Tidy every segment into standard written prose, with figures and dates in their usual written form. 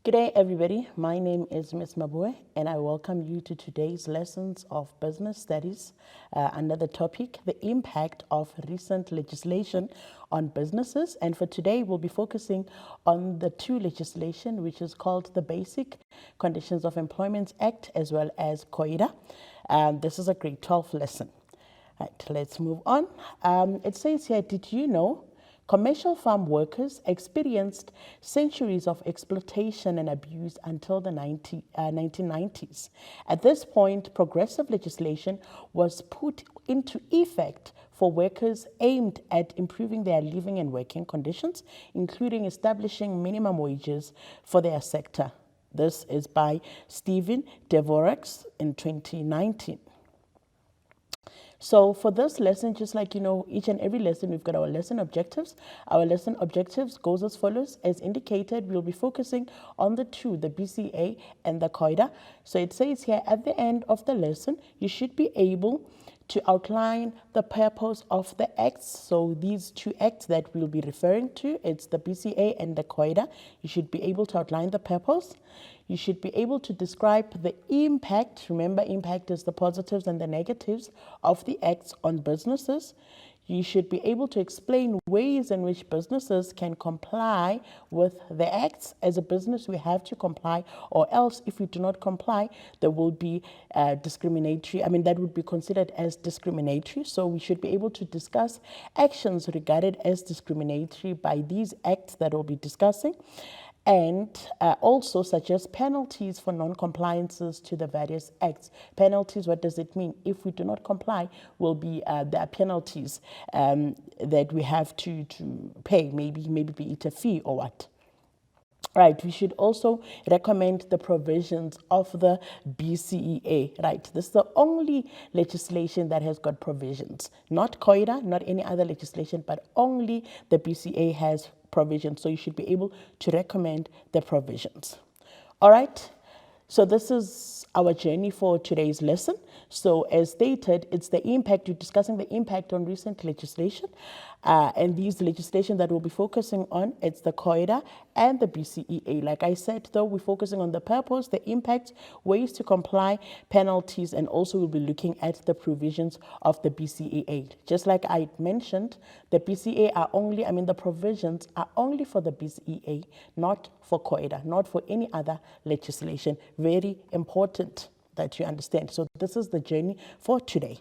Good day, everybody. My name is Ms. Mabue, and I welcome you to today's lessons of business studies under the topic, the impact of recent legislation on businesses. And for today, we'll be focusing on the two legislation, which is called the Basic Conditions of Employment Act, as well as COIDA. This is a grade 12 lesson. Right, let's move on. It says here, did you know commercial farm workers experienced centuries of exploitation and abuse until the 1990s. At this point, progressive legislation was put into effect for workers aimed at improving their living and working conditions, including establishing minimum wages for their sector. This is by Stephen Dvorak in 2019. So for this lesson, just like each and every lesson, we've got our lesson objectives. Our lesson objectives goes as follows. As indicated, we'll be focusing on the two, the BCA and the COIDA. So it says here at the end of the lesson, you should be able to outline the purpose of the acts. So these two acts that we'll be referring to, it's the BCA and the COIDA. You should be able to outline the purpose. You should be able to describe the impact. Remember, impact is the positives and the negatives of the acts on businesses. You should be able to explain ways in which businesses can comply with the acts. As a business, we have to comply, or else if we do not comply, there will be discriminatory. That would be considered as discriminatory. So we should be able to discuss actions regarded as discriminatory by these acts that we'll be discussing. And also suggest penalties for non-compliances to the various acts. Penalties, what does it mean? If we do not comply, will be there are penalties that we have to pay, maybe be it a fee or what. Right, we should also recommend the provisions of the BCEA. Right, this is the only legislation that has got provisions. Not COIDA, not any other legislation, but only the BCEA has provisions. So you should be able to recommend the provisions. All right, so this is our journey for today's lesson. So as stated, it's the impact, we're discussing the impact on recent legislation. And these legislation that we'll be focusing on, it's the COIDA and the BCEA. Like I said, though, we're focusing on the purpose, the impact, ways to comply, penalties, and also we'll be looking at the provisions of the BCEA. Just like I mentioned, the BCEA are only, the provisions are only for the BCEA, not for COIDA, not for any other legislation. Very important that you understand. So this is the journey for today.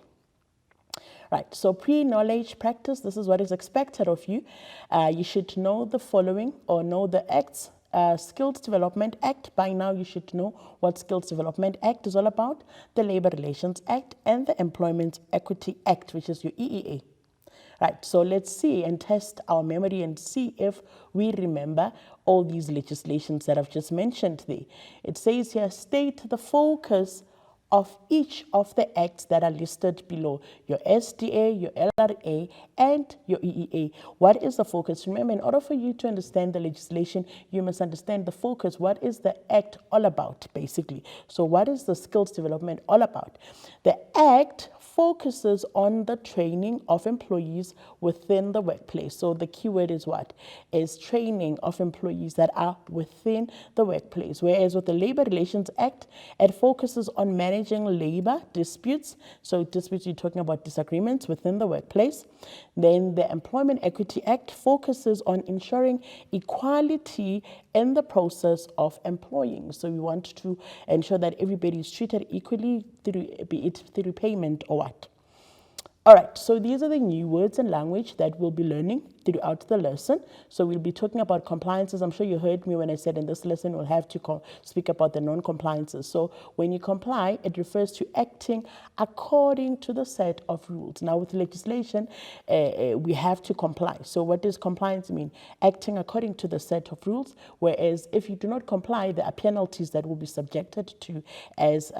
Right, so pre-knowledge practice, this is what is expected of you. You should know the following or know the acts. Skills Development Act. By now you should know what Skills Development Act is all about, the Labor Relations Act, and the Employment Equity Act, which is your EEA. Right, so let's see and test our memory and see if we remember all these legislations that I've just mentioned there. It says here, state the focus of each of the acts that are listed below, your SDA, your LRA, and your EEA. What is the focus? Remember, in order for you to understand the legislation, you must understand the focus. What is the act all about, basically? So what is the skills development all about? The act focuses on the training of employees within the workplace. So the key word is what? Is training of employees that are within the workplace. Whereas with the Labor Relations Act, it focuses on managing labor disputes. So disputes, you're talking about disagreements within the workplace. Then the Employment Equity Act focuses on ensuring equality in the process of employing. So we want to ensure that everybody is treated equally, be it through payment or what. All right, so these are the new words and language that we'll be learning throughout the lesson. So we'll be talking about compliances. I'm sure you heard me when I said in this lesson we'll have to speak about the non-compliances. So when you comply, it refers to acting according to the set of rules. Now with legislation, we have to comply. So what does compliance mean? Acting according to the set of rules, whereas if you do not comply, there are penalties that will be subjected to as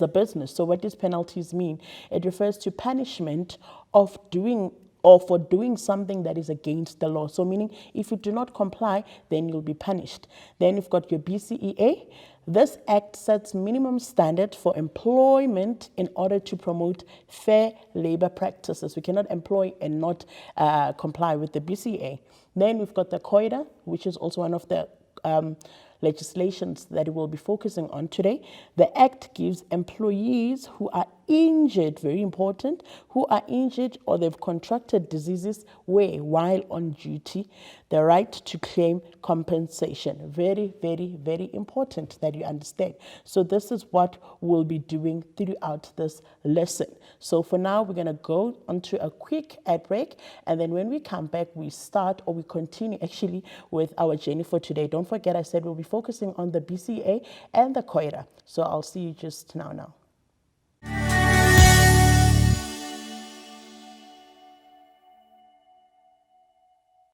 the business. So what does penalties mean? It refers to punishment of doing or for doing something that is against the law. So meaning if you do not comply, then you'll be punished. Then you've got your BCEA. This act sets minimum standard for employment in order to promote fair labor practices. We cannot employ and not comply with the BCEA. Then we've got the COIDA, which is also one of the legislations that we'll be focusing on today. The Act gives employees who are injured, very important, who are injured or they've contracted diseases while on duty, the right to claim compensation. Very, very, very important that you understand. So this is what we'll be doing throughout this lesson. So for now, we're going to go onto a quick ad break, and then when we come back, we continue actually with our journey for today. Don't forget, I said we'll be focusing on the BCA and the COIRA. So I'll see you just now.